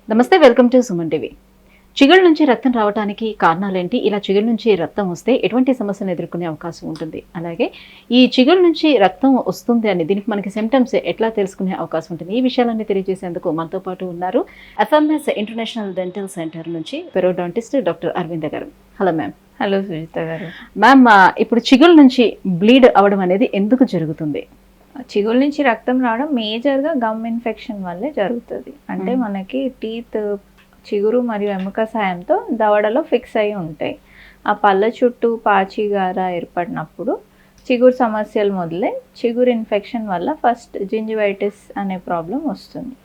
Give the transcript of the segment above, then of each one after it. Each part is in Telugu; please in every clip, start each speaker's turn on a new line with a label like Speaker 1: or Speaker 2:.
Speaker 1: నమస్తే, వెల్కమ్ టు సుమన్ టీవీ. చిగుళ్ళ నుంచి రక్తం రావడానికి కారణాలేంటి? ఇలా చిగుళ్ళ నుంచి రక్తం వస్తే ఎటువంటి సమస్యను ఎదుర్కొనే అవకాశం ఉంటుంది? అలాగే ఈ చిగుళ్ళ నుంచి రక్తం వస్తుంది అని దీనికి మనకి సిమ్టమ్స్ ఎట్లా తెలుసుకునే అవకాశం ఉంటుంది? ఈ విషయాలన్నీ తెలియజేసేందుకు మనతో పాటు ఉన్నారు ఎఫ్ఎంఎస్ ఇంటర్నేషనల్ డెంటల్ సెంటర్ నుంచి పెరోడాంటిస్ట్ డాక్టర్ అరవింద గారు. Hello ma'am.
Speaker 2: హలో సుజిత గారు.
Speaker 1: మ్యామ్, ఇప్పుడు చిగుళ్ళ నుంచి బ్లీడ్ అవ్వడం అనేది ఎందుకు జరుగుతుంది?
Speaker 2: చిగుళ్ళ నుంచి రక్తం రావడం మేజర్గా గమ్ ఇన్ఫెక్షన్ వల్లే జరుగుతుంది. అంటే మనకి టీత్ చిగురు మరియు ఎముక సాయంతో దవడలో ఫిక్స్ అయి ఉంటాయి. ఆ పళ్ళ చుట్టూ పాచిగార ఏర్పడినప్పుడు చిగురు సమస్యలు మొదలై చిగురు ఇన్ఫెక్షన్ వల్ల ఫస్ట్ జింజివైటిస్ అనే ప్రాబ్లం వస్తుంది.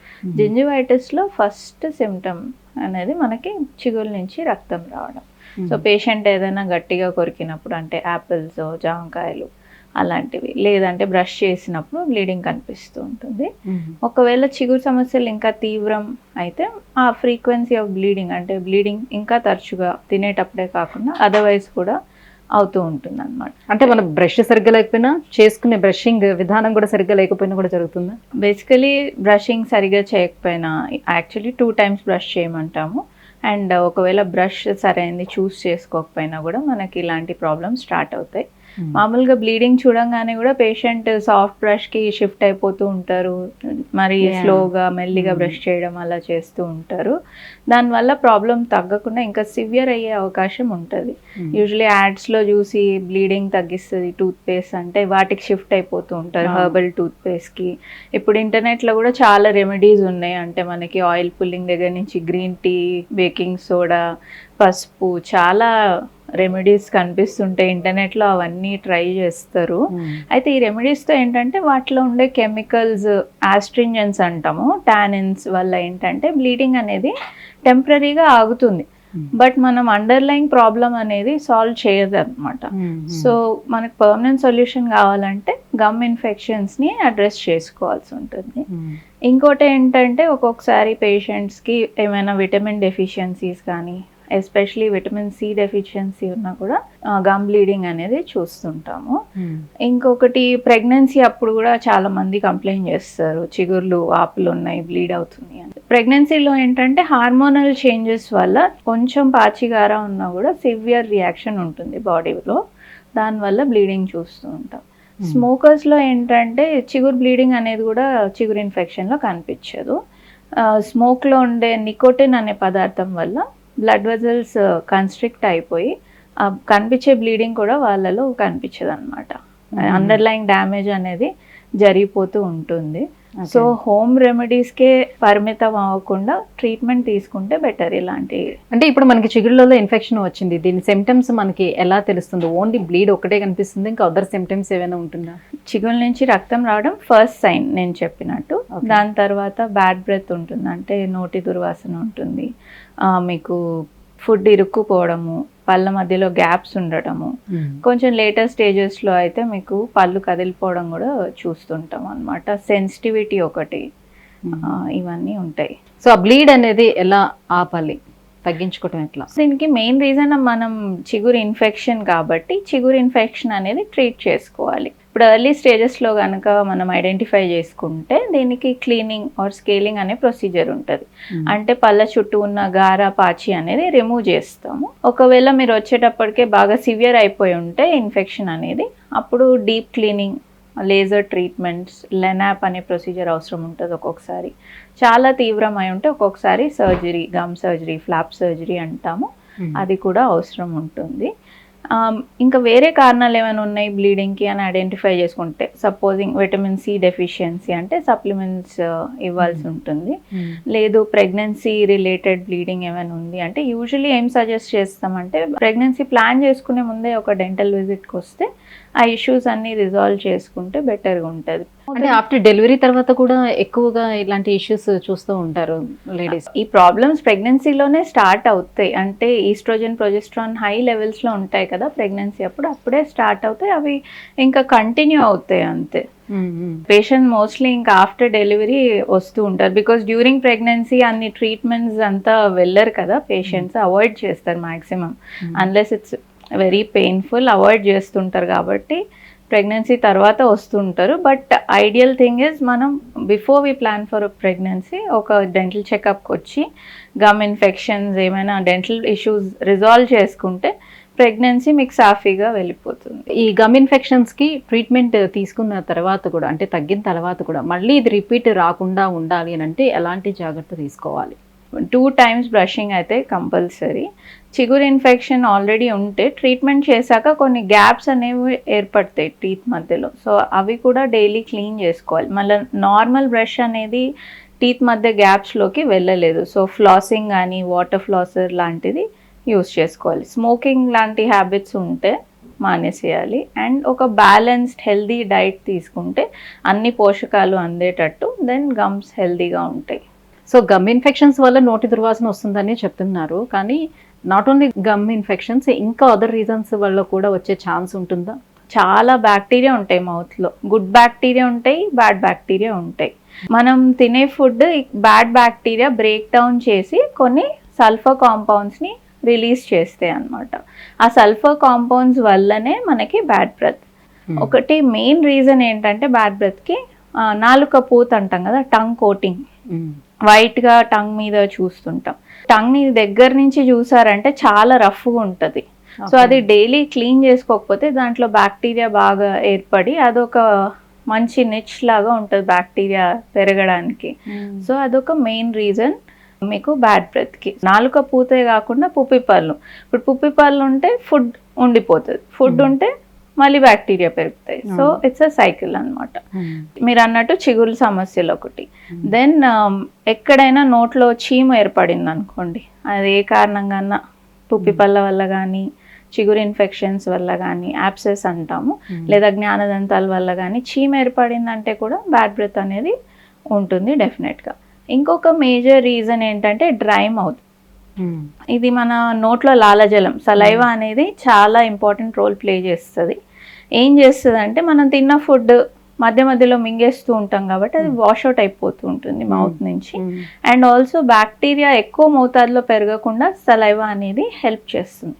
Speaker 2: జింజివైటిస్లో ఫస్ట్ సిమ్టమ్ అనేది మనకి చిగురు నుంచి రక్తం రావడం. సో పేషెంట్ ఏదైనా గట్టిగా కొరికినప్పుడు, అంటే యాపిల్స్, జామకాయలు అలాంటివి, లేదంటే బ్రష్ చేసినప్పుడు బ్లీడింగ్ కనిపిస్తూ ఉంటుంది. ఒకవేళ చిగురు సమస్యలు ఇంకా తీవ్రం అయితే ఆ ఫ్రీక్వెన్సీ ఆఫ్ బ్లీడింగ్, అంటే బ్లీడింగ్ ఇంకా తరచుగా తినేటప్పుడే కాకుండా అదర్వైజ్ కూడా అవుతూ ఉంటుంది అనమాట.
Speaker 1: అంటే మనం బ్రష్ సరిగ్గా లేకపోయినా, చేసుకునే బ్రషింగ్ విధానం కూడా సరిగ్గా లేకపోయినా కూడా జరుగుతుందా?
Speaker 2: బేసికలీ బ్రషింగ్ సరిగ్గా చేయకపోయినా, యాక్చువల్లీ 2 times బ్రష్ చేయమంటాము. అండ్ ఒకవేళ బ్రష్ సరైనది చూస్ చేసుకోకపోయినా కూడా మనకి ఇలాంటి ప్రాబ్లమ్స్ స్టార్ట్ అవుతాయి. మామూలుగా బ్లీడింగ్ చూడంగానే కూడా పేషెంట్ సాఫ్ట్ బ్రష్కి షిఫ్ట్ అయిపోతూ ఉంటారు, మరి స్లోగా మెల్లిగా బ్రష్ చేయడం అలా చేస్తూ ఉంటారు. దానివల్ల ప్రాబ్లం తగ్గకుండా ఇంకా సివియర్ అయ్యే అవకాశం ఉంటుంది. యూజువలీ యాడ్స్లో చూసి బ్లీడింగ్ తగ్గిస్తుంది టూత్ పేస్ట్ అంటే వాటికి షిఫ్ట్ అయిపోతూ ఉంటారు, హెర్బల్ టూత్ పేస్ట్కి. ఇప్పుడు ఇంటర్నెట్లో కూడా చాలా రెమెడీస్ ఉన్నాయి. అంటే మనకి ఆయిల్ పుల్లింగ్ దగ్గర నుంచి గ్రీన్ టీ, బేకింగ్ సోడా, పసుపు, చాలా రెమెడీస్ కనిపిస్తుంటాయి ఇంటర్నెట్లో. అవన్నీ ట్రై చేస్తారు. అయితే ఈ రెమెడీస్తో ఏంటంటే వాటిలో ఉండే కెమికల్స్, ఆస్ట్రింజెన్స్ అంటాము, టానిన్స్ వల్ల ఏంటంటే బ్లీడింగ్ అనేది టెంపరీగా ఆగుతుంది. బట్ మనం అండర్లైన్ ప్రాబ్లం అనేది సాల్వ్ చేయదు అనమాట. సో మనకు పర్మనెంట్ సొల్యూషన్ కావాలంటే గమ్ ఇన్ఫెక్షన్స్ని అడ్రస్ చేసుకోవాల్సి ఉంటుంది. ఇంకోటి ఏంటంటే ఒక్కొక్కసారి పేషెంట్స్కి ఏమైనా విటమిన్ డెఫిషియన్సీస్ కానీ, ఎస్పెషలీ విటమిన్ సి డెఫిషియన్సీ ఉన్నా కూడా గమ్ బ్లీడింగ్ అనేది చూస్తుంటాము. ఇంకొకటి ప్రెగ్నెన్సీ అప్పుడు కూడా చాలా మంది కంప్లైంట్ చేస్తారు, చిగుర్లు వాపులు ఉన్నాయి, బ్లీడ్ అవుతుంది అని. ప్రెగ్నెన్సీలో ఏంటంటే హార్మోనల్ చేంజెస్ వల్ల కొంచెం పాచిగార ఉన్నా కూడా సివియర్ రియాక్షన్ ఉంటుంది బాడీలో, దానివల్ల బ్లీడింగ్ చూస్తూ ఉంటాం. స్మోకర్స్లో ఏంటంటే చిగురు బ్లీడింగ్ అనేది కూడా చిగురు ఇన్ఫెక్షన్లో కనిపించదు. స్మోక్లో ఉండే నికోటిన్ అనే పదార్థం వల్ల బ్లడ్ వెజల్స్ కన్స్ట్రిక్ట్ అయిపోయి కనిపించే బ్లీడింగ్ కూడా వాళ్ళలో కనిపించదు అనమాట. అండర్లైన్ డ్యామేజ్ అనేది జరిగిపోతూ ఉంటుంది. సో హోమ్ రెమెడీస్కే పరిమితం అవ్వకుండా ట్రీట్మెంట్ తీసుకుంటే బెటర్. ఇలాంటి
Speaker 1: అంటే ఇప్పుడు మనకి చిగుళ్ళలో ఇన్ఫెక్షన్ వచ్చింది, దీని సిమ్టమ్స్ మనకి ఎలా తెలుస్తుంది? ఓన్లీ బ్లీడ్ ఒకటే కనిపిస్తుంది, ఇంకా అదర్ సిమ్టమ్స్ ఏమైనా ఉంటుందా?
Speaker 2: చిగుళ్ళ నుంచి రక్తం రావడం ఫస్ట్ సైన్ నేను చెప్పినట్టు. దాని తర్వాత బ్యాడ్ బ్రెత్ ఉంటుంది, అంటే నోటి దుర్వాసన ఉంటుంది, మీకు ఫుడ్ ఇరుక్కుపోవడము, పళ్ళ మధ్యలో గ్యాప్స్ ఉండటము, కొంచెం లేటర్ స్టేజెస్లో అయితే మీకు పళ్ళు కదిలిపోవడం కూడా చూస్తుంటాం అనమాట. సెన్సిటివిటీ ఒకటి, ఇవన్నీ ఉంటాయి.
Speaker 1: సో ఆ బ్లీడ్ అనేది ఎలా ఆపాలి, తగ్గించుకోవటం ఎట్లా?
Speaker 2: దీనికి మెయిన్ రీజన్ మనం చిగురు ఇన్ఫెక్షన్ కాబట్టి చిగురు ఇన్ఫెక్షన్ అనేది ట్రీట్ చేసుకోవాలి. ఇప్పుడు ఎర్లీ స్టేజెస్లో కనుక మనం ఐడెంటిఫై చేసుకుంటే దీనికి క్లీనింగ్ ఆర్ స్కేలింగ్ అనే ప్రొసీజర్ ఉంటుంది. అంటే పళ్ళ చుట్టూ ఉన్న గార, పాచి అనేది రిమూవ్ చేస్తాము. ఒకవేళ మీరు వచ్చేటప్పటికే బాగా సివియర్ అయిపోయి ఉంటే ఇన్ఫెక్షన్ అనేది, అప్పుడు deep cleaning, laser treatments, LANAP అనే ప్రొసీజర్ అవసరం ఉంటుంది. ఒక్కొక్కసారి చాలా తీవ్రమై ఉంటే ఒక్కొక్కసారి surgery, gum surgery, flap surgery అంటాము, అది కూడా అవసరం ఉంటుంది. ఇంకా వేరే కారణాలు ఏమైనా ఉన్నాయి బ్లీడింగ్కి అని ఐడెంటిఫై చేసుకుంటే, సపోజింగ్ విటమిన్ సి డెఫిషియన్సీ అంటే సప్లిమెంట్స్ ఇవ్వాల్సి ఉంటుంది. లేదు ప్రెగ్నెన్సీ రిలేటెడ్ బ్లీడింగ్ ఏమైనా ఉంది అంటే యూజువలీ ఏం సజెస్ట్ చేస్తామంటే ప్రెగ్నెన్సీ ప్లాన్ చేసుకునే ముందే ఒక డెంటల్ విజిట్కి వస్తే ఆ ఇష్యూస్ అన్ని రిజాల్వ్ చేసుకుంటే బెటర్గా ఉంటుంది.
Speaker 1: అంటే ఆఫ్టర్ డెలివరీ తర్వాత కూడా ఎక్కువగా ఇలాంటి ఇష్యూస్ చూస్తూ ఉంటారు లేడీస్.
Speaker 2: ఈ ప్రాబ్లమ్స్ ప్రెగ్నెన్సీలోనే స్టార్ట్ అవుతాయి. అంటే ఈస్ట్రోజన్, ప్రొజెస్ట్రాన్ హై లెవెల్స్లో ఉంటాయి కదా ప్రెగ్నెన్సీ అప్పుడు, అప్పుడే స్టార్ట్ అవుతాయి, అవి ఇంకా కంటిన్యూ అవుతాయి అంతే. పేషెంట్ మోస్ట్లీ ఇంకా ఆఫ్టర్ డెలివరీ వస్తూ ఉంటారు, బికాస్ డ్యూరింగ్ ప్రెగ్నెన్సీ అన్ని ట్రీట్మెంట్స్ అంతా వెళ్ళరు కదా పేషెంట్స్, అవాయిడ్ చేస్తారు maximum, unless it's very painful avoid చేస్తుంటారు. కాబట్టి ప్రెగ్నెన్సీ తర్వాత వస్తుంటారు. బట్ ఐడియల్ థింగ్ ఇస్ మనం before we plan for pregnancy ఒక డెంటల్ చెకప్కి వచ్చి గమ్ ఇన్ఫెక్షన్స్ ఏమైనా డెంటల్ ఇష్యూస్ రిజాల్వ్ చేసుకుంటే ప్రెగ్నెన్సీ మీకు సాఫీగా వెళ్ళిపోతుంది.
Speaker 1: ఈ గమ్ ఇన్ఫెక్షన్స్కి ట్రీట్మెంట్ తీసుకున్న తర్వాత కూడా, అంటే తగ్గిన తర్వాత కూడా మళ్ళీ ఇది రిపీట్ రాకుండా ఉండాలి అని అంటే ఎలాంటి జాగ్రత్త తీసుకోవాలి?
Speaker 2: 2 times బ్రషింగ్ అయితే కంపల్సరీ. చిగురు ఇన్ఫెక్షన్ ఆల్రెడీ ఉంటే ట్రీట్మెంట్ చేశాక కొన్ని గ్యాప్స్ అనేవి ఏర్పడతాయి టీత్ మధ్యలో. సో అవి కూడా డైలీ క్లీన్ చేసుకోవాలి. మళ్ళీ నార్మల్ బ్రష్ అనేది టీత్ మధ్య గ్యాప్స్లోకి వెళ్ళలేదు. సో ఫ్లాసింగ్ కానీ వాటర్ ఫ్లాసర్ లాంటిది యూస్ చేసుకోవాలి. స్మోకింగ్ లాంటి హ్యాబిట్స్ ఉంటే మానేసేయాలి. అండ్ ఒక బ్యాలెన్స్డ్ హెల్దీ డైట్ తీసుకుంటే అన్ని పోషకాలు అందేటట్టు దెన్ గమ్స్ హెల్దీగా ఉంటాయి.
Speaker 1: సో గమ్ ఇన్ఫెక్షన్స్ వల్ల నోటి దుర్వాసన వస్తుందని చెప్తున్నారు, కానీ నాట్ ఓన్లీ గమ్ ఇన్ఫెక్షన్స్, ఇంకా అదర్ రీజన్స్ వల్ల కూడా వచ్చే ఛాన్స్ ఉంటుందా?
Speaker 2: చాలా బ్యాక్టీరియా ఉంటాయి మౌత్లో. గుడ్ బ్యాక్టీరియా ఉంటాయి, బ్యాడ్ బ్యాక్టీరియా ఉంటాయి. మనం తినే food bad bacteria break down చేసి కొన్ని సల్ఫర్ కాంపౌండ్స్ని రిలీజ్ చేస్తాయి అన్నమాట. ఆ సల్ఫర్ కాంపౌండ్స్ వల్లనే మనకి బ్యాడ్ బ్రెత్. ఒకటి మెయిన్ రీజన్ ఏంటంటే బ్యాడ్ బ్రెత్కి నాలుక పూత అంటాం కదా, టంగ్ కోటింగ్ వైట్గా టంగ్ మీద చూస్తుంటాం. టంగ్ని దగ్గర నుంచి చూసారంటే చాలా రఫ్గా ఉంటుంది. సో అది డైలీ క్లీన్ చేసుకోకపోతే దాంట్లో బ్యాక్టీరియా బాగా ఏర్పడి అదొక మంచి నిచ్ లాగా ఉంటుంది బ్యాక్టీరియా పెరగడానికి. సో అదొక మెయిన్ రీజన్ మీకు బ్యాడ్ బ్రెత్కి. నాలుక పూతే కాకుండా పుప్పిపళ్ళు. ఇప్పుడు పుప్పిపళ్ళు ఉంటే ఫుడ్ ఉండిపోతుంది, ఫుడ్ ఉంటే మళ్ళీ బ్యాక్టీరియా పెరుగుతాయి. సో ఇట్స్ అ సైకిల్ అనమాట. మీరు అన్నట్టు చిగురు సమస్యలు ఒకటి. దెన్ ఎక్కడైనా నోట్లో చీమ ఏర్పడింది అనుకోండి, అది ఏ కారణంగా పుప్పిపళ్ళ వల్ల కానీ, చిగురు ఇన్ఫెక్షన్స్ వల్ల కానీ, యాప్సెస్ అంటాము, లేదా జ్ఞానదంతాల వల్ల కానీ చీమ ఏర్పడిందంటే కూడా బ్యాడ్ బ్రెత్ అనేది ఉంటుంది డెఫినెట్గా. ఇంకొక మేజర్ రీజన్ ఏంటంటే డ్రై మౌత్. ఇది మన నోట్లో లాలజలం, సలైవా అనేది చాలా ఇంపార్టెంట్ రోల్ ప్లే చేస్తుంది. ఏం చేస్తుంది అంటే మనం తిన్న ఫుడ్ మధ్య మధ్యలో మింగేస్తూ ఉంటాం కాబట్టి అది వాష్అవుట్ అయిపోతూ ఉంటుంది మౌత్ నుంచి. అండ్ ఆల్సో బ్యాక్టీరియా ఎక్కువ మోతాదులో పెరగకుండా సలైవా అనేది హెల్ప్ చేస్తుంది.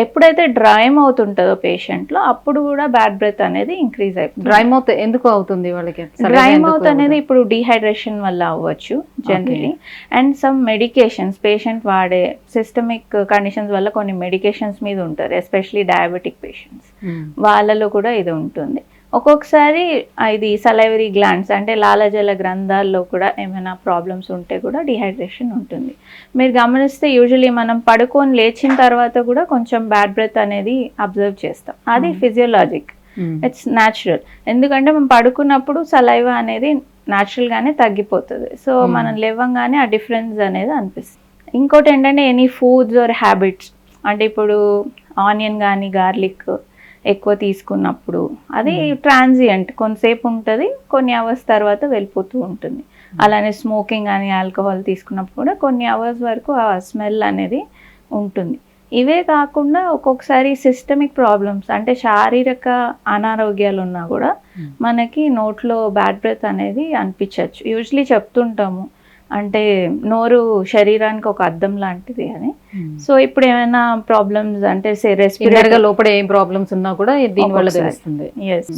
Speaker 2: ఎప్పుడైతే డ్రై మౌత్ ఉంటుందో పేషెంట్లో అప్పుడు కూడా బ్యాడ్ బ్రెత్ అనేది ఇంక్రీజ్ అయిపోతుంది.
Speaker 1: డ్రై మౌత్ ఎందుకు అవుతుంది వాళ్ళకి?
Speaker 2: డ్రై మౌత్ అనేది ఇప్పుడు డిహైడ్రేషన్ వల్ల అవ్వచ్చు generally. And some medications patient వాడే సిస్టమిక్ కండిషన్స్ వల్ల కొన్ని మెడికేషన్స్ మీద ఉంటారు, ఎస్పెషలీ డయాబెటిక్ పేషెంట్స్, వాళ్ళలో కూడా ఇది ఉంటుంది. ఒక్కొక్కసారి ఇది సలైవరీ గ్లాండ్స్ అంటే లాలజల గ్రంథాల్లో కూడా ఏమైనా ప్రాబ్లమ్స్ ఉంటే కూడా డిహైడ్రేషన్ ఉంటుంది. మీరు గమనిస్తే యూజువలీ మనం పడుకొని లేచిన తర్వాత కూడా కొంచెం బ్యాడ్ బ్రెత్ అనేది అబ్జర్వ్ చేస్తాం. అది ఫిజియోలాజిక్, ఇట్స్ న్యాచురల్. ఎందుకంటే మనం పడుకున్నప్పుడు సలైవా అనేది న్యాచురల్గానే తగ్గిపోతుంది. సో మనం లేవంగానే ఆ డిఫరెన్స్ అనేది అనిపిస్తుంది. ఇంకోటి ఏంటంటే ఎనీ ఫుడ్స్ ఆర్ హ్యాబిట్స్, అంటే ఇప్పుడు ఆనియన్ కానీ గార్లిక్ ఎక్కువ తీసుకున్నప్పుడు అది ట్రాన్సియంట్, కొంతసేపు ఉంటుంది, కొన్ని అవర్స్ తర్వాత వెళ్ళిపోతూ ఉంటుంది. అలానే స్మోకింగ్ కానీ ఆల్కహాల్ తీసుకున్నప్పుడు కూడా కొన్ని అవర్స్ వరకు ఆ స్మెల్ అనేది ఉంటుంది. ఇవే కాకుండా ఒక్కొక్కసారి సిస్టమిక్ ప్రాబ్లమ్స్ అంటే శారీరక అనారోగ్యాలు ఉన్నా కూడా మనకి నోట్లో బ్యాడ్ బ్రెత్ అనేది అనిపించవచ్చు. యూజువలీ చెప్తుంటాము అంటే నోరు శరీరానికి ఒక అద్దం లాంటిది అని. సో ఇప్పుడు ఏమైనా ప్రాబ్లమ్స్ అంటే రెస్పిరేటరీ
Speaker 1: లోపల ఏం ప్రాబ్లమ్స్ ఉన్నా కూడా దీనివల్ల తెలుస్తుంది.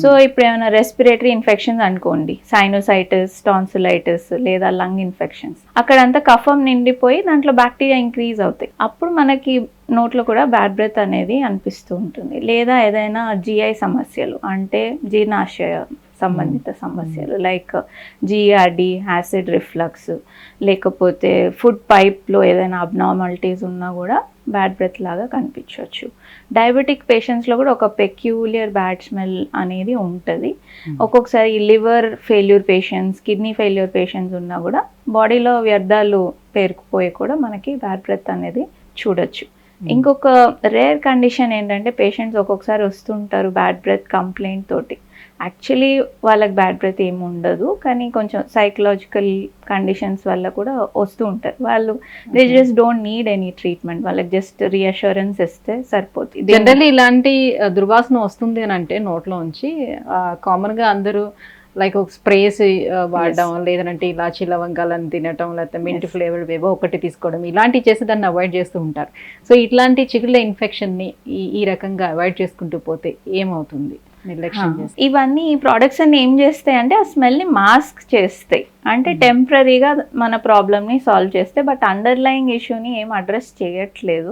Speaker 2: సో ఇప్పుడు ఏమైనా రెస్పిరేటరీ ఇన్ఫెక్షన్స్ అనుకోండి, సైనోసైటిస్, టాన్సిలైటిస్ లేదా లంగ్ ఇన్ఫెక్షన్స్, అక్కడంతా కఫం నిండిపోయి దాంట్లో బ్యాక్టీరియా ఇంక్రీజ్ అవుతాయి. అప్పుడు మనకి నోట్లో కూడా బ్యాడ్ బ్రెత్ అనేది అనిపిస్తూ ఉంటుంది. లేదా ఏదైనా జిఐ సమస్యలు అంటే జీర్ణాశయ సంబంధిత సమస్యలు లైక్ జిఆర్డి, యాసిడ్ రిఫ్లక్స్, లేకపోతే ఫుడ్ పైప్లో ఏదైనా అబ్నార్మాలిటీస్ ఉన్నా కూడా బ్యాడ్ బ్రెత్ లాగా కనిపించవచ్చు. డయాబెటిక్ పేషెంట్స్లో కూడా ఒక పెక్యూలియర్ బ్యాడ్ స్మెల్ అనేది ఉంటుంది. ఒక్కొక్కసారి liver failure patients, kidney failure patients ఉన్నా కూడా బాడీలో వ్యర్థాలు పేరుకుపోయి కూడా మనకి బ్యాడ్ బ్రెత్ అనేది చూడొచ్చు. ఇంకొక రేర్ కండిషన్ ఏంటంటే పేషెంట్స్ ఒక్కొక్కసారి వస్తుంటారు బ్యాడ్ బ్రెత్ కంప్లైంట్ తోటి. యాక్చువల్లీ వాళ్ళకి బ్యాడ్ బ్రెత్ ఏమి ఉండదు, కానీ కొంచెం సైకలాజికల్ కండిషన్స్ వల్ల కూడా వస్తూ ఉంటారు. వాళ్ళు they just don't need any treatment, వాళ్ళకి జస్ట్ రీఅష్యూరెన్స్ ఇస్తే సరిపోతుంది.
Speaker 1: జనరల్లీ ఇలాంటి దుర్వాసన వస్తుంది అని అంటే నోట్లో నుంచి కామన్గా అందరూ లైక్ ఒక స్ప్రేస్ వాడడం, లేదంటే ఇలాచి లవంగాలను తినటం, లేకపోతే మింట్ ఫ్లేవర్డ్ ఏవో ఒకటి తీసుకోవడం, ఇలాంటివి చేసి దాన్ని అవాయిడ్ చేస్తూ ఉంటారు. సో ఇట్లాంటి చిగుళ్ళ ఇన్ఫెక్షన్ని ఈ రకంగా అవాయిడ్ చేసుకుంటూ పోతే ఏమవుతుంది? నిర్లక్ష్యం చేస్తే.
Speaker 2: ఇవన్నీ ఈ ప్రోడక్ట్స్ అన్ని ఏం చేస్తాయి అంటే ఆ స్మెల్ని మాస్క్ చేస్తాయి, అంటే టెంపరీగా మన ప్రాబ్లమ్ని సాల్వ్ చేస్తాయి, బట్ అండర్లయింగ్ ఇష్యూని ఏం అడ్రస్ చేయట్లేదు.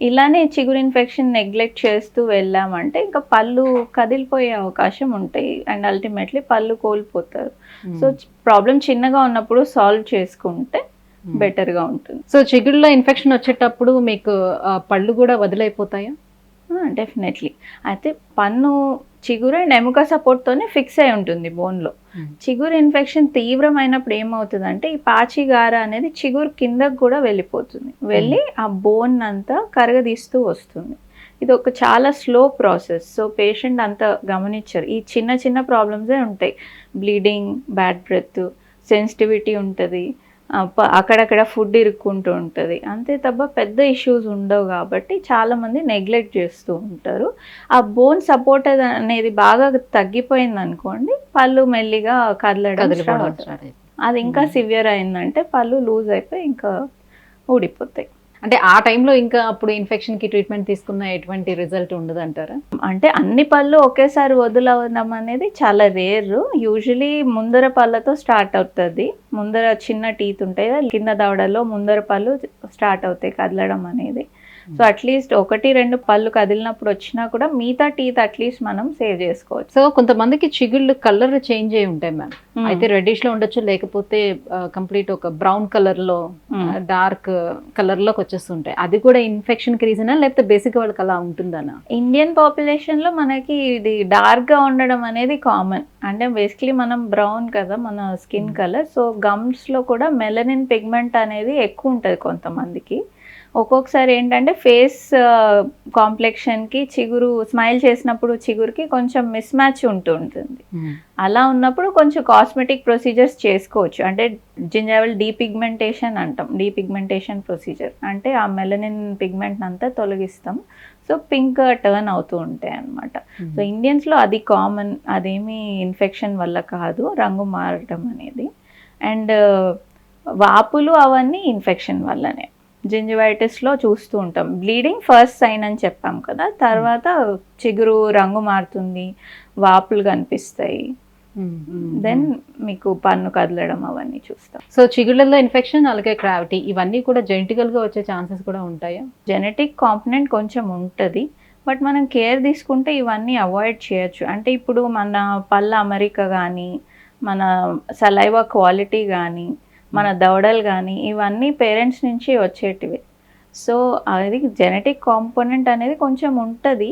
Speaker 2: ఇలానే చిగురు ఇన్ఫెక్షన్ నెగ్లెక్ట్ చేస్తూ వెళ్ళామంటే ఇంకా పళ్ళు కదిలిపోయే అవకాశం ఉంటాయి అండ్ అల్టిమేట్లీ పళ్ళు కోల్పోతారు. సో ప్రాబ్లం చిన్నగా ఉన్నప్పుడు సాల్వ్ చేసుకుంటే బెటర్గా ఉంటుంది.
Speaker 1: సో చిగుళ్ళలో ఇన్ఫెక్షన్ వచ్చేటప్పుడు మీకు పళ్ళు కూడా వదిలైపోతాయా?
Speaker 2: డెఫినెట్లీ. అయితే పన్ను చిగురు అండ్ ఎముక సపోర్ట్తోనే ఫిక్స్ అయి ఉంటుంది బోన్లో. చిగురు ఇన్ఫెక్షన్ తీవ్రమైనప్పుడు ఏమవుతుందంటే ఈ పాచిగార అనేది చిగురు కిందకు కూడా వెళ్ళిపోతుంది, వెళ్ళి ఆ బోన్ అంతా కరగదీస్తూ వస్తుంది. ఇది ఒక చాలా స్లో ప్రాసెస్. సో పేషెంట్ అంత గమనించరు. ఈ చిన్న చిన్న ప్రాబ్లమ్సే ఉంటాయి, బ్లీడింగ్, బ్యాడ్ బ్రెత్, సెన్సిటివిటీ ఉంటుంది, అక్కడక్కడ ఫుడ్ ఇరుక్కుంటూ ఉంటుంది, అంతే తప్ప పెద్ద ఇష్యూస్ ఉండవు. కాబట్టి చాలామంది నెగ్లెక్ట్ చేస్తూ ఉంటారు. ఆ బోన్ సపోర్ట్ అనేది బాగా తగ్గిపోయింది అనుకోండి, పళ్ళు మెల్లిగా కదలడం, అది ఇంకా సివియర్ అయిందంటే పళ్ళు లూజ్ అయిపోయి ఇంకా ఊడిపోతాయి.
Speaker 1: అంటే ఆ టైంలో ఇంకా అప్పుడు ఇన్ఫెక్షన్కి ట్రీట్మెంట్ తీసుకున్న ఎటువంటి రిజల్ట్ ఉండదు అంటారా?
Speaker 2: అంటే అన్ని పళ్ళు ఒకేసారి వదులవడం అనేది చాలా రేర్. యూజువలీ ముందర పళ్ళతో స్టార్ట్ అవుతుంది. ముందర చిన్న టీత్ ఉంటాయి, కింద దవడలో ముందర పళ్ళు స్టార్ట్ అవుతాయి కదలడం అనేది. సో అట్లీస్ట్ 1-2 పళ్ళు కదిలినప్పుడు వచ్చినా కూడా మిగతా టీత్ అట్లీస్ట్ మనం సేవ్ చేసుకోవచ్చు.
Speaker 1: సో కొంతమందికి చిగుళ్ళు కలర్ చేంజ్ అయి ఉంటాయి మ్యామ్. అయితే రెడ్డిష్ లో ఉండొచ్చు, లేకపోతే కంప్లీట్ ఒక బ్రౌన్ కలర్ లో, డార్క్ కలర్ లోకి వచ్చేస్తుంటాయి. అది కూడా ఇన్ఫెక్షన్ కి రీజనా, లేకపోతే బేసిక్ వాళ్ళకి అలా ఉంటుందనా?
Speaker 2: ఇండియన్ పాపులేషన్ లో మనకి ఇది డార్క్ గా ఉండడం అనేది కామన్. అంటే బేసిక్లీ మనం బ్రౌన్ కదా మన స్కిన్ కలర్. సో గమ్స్ లో కూడా మెలనిన్ పిగ్మెంట్ అనేది ఎక్కువ ఉంటుంది కొంతమందికి. ఒక్కొక్కసారి ఏంటంటే ఫేస్ కాంప్లెక్షన్కి చిగురు స్మైల్ చేసినప్పుడు చిగురుకి కొంచెం మిస్ మ్యాచ్ ఉంటుంది. అలా ఉన్నప్పుడు కొంచెం కాస్మెటిక్ ప్రొసీజర్స్ చేసుకోవచ్చు. అంటే జింజావల్ డీపిగ్మెంటేషన్ అంటాం, డీపిగ్మెంటేషన్ ప్రొసీజర్ అంటే ఆ మెలనిన్ పిగ్మెంట్ అంతా తొలగిస్తాం. సో పింక్ టర్న్ అవుతూ ఉంటాయి అన్నమాట. సో ఇండియన్స్లో అది కామన్, అదేమీ ఇన్ఫెక్షన్ వల్ల కాదు, రంగు మారటం అనేది. అండ్ వాపులు అవన్నీ ఇన్ఫెక్షన్ వల్లనే. జింజివైటిస్లో చూస్తూ ఉంటాం, బ్లీడింగ్ ఫస్ట్ సైన్ అని చెప్పాం కదా, తర్వాత చిగురు రంగు మారుతుంది, వాపులు కనిపిస్తాయి, దెన్ మీకు పన్ను కదలడం అవన్నీ చూస్తాం.
Speaker 1: సో చిగుళ్ళలో ఇన్ఫెక్షన్, అలాగే క్రావిటీ, ఇవన్నీ కూడా జెనెటికల్గా వచ్చే ఛాన్సెస్ కూడా ఉంటాయా?
Speaker 2: జెనెటిక్ కాంపనెంట్ కొంచెం ఉంటుంది, బట్ మనం కేర్ తీసుకుంటే ఇవన్నీ అవాయిడ్ చేయొచ్చు. అంటే ఇప్పుడు మన పళ్ళ అమరిక కానీ, మన సలైవా క్వాలిటీ కానీ, మన దవడలు కానీ, ఇవన్నీ పేరెంట్స్ నుంచి వచ్చేటివి. సో అది జెనెటిక్ కాంపోనెంట్ అనేది కొంచెం ఉంటుంది,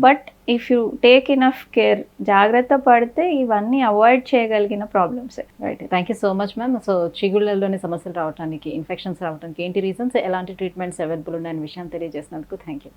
Speaker 2: but if you take enough care, జాగ్రత్త పడితే ఇవన్నీ అవాయిడ్ చేయగలిగిన problems.
Speaker 1: Right, thank you so much ma'am. So చిగుళ్ళలోని సమస్యలు రావడానికి, ఇన్ఫెక్షన్స్ రావడానికి ఏంటి రీజన్స్, ఎలాంటి ట్రీట్మెంట్స్ అవైలబుల్ ఉన్నాయనే విషయం తెలియజేసినందుకు థ్యాంక్ యూ.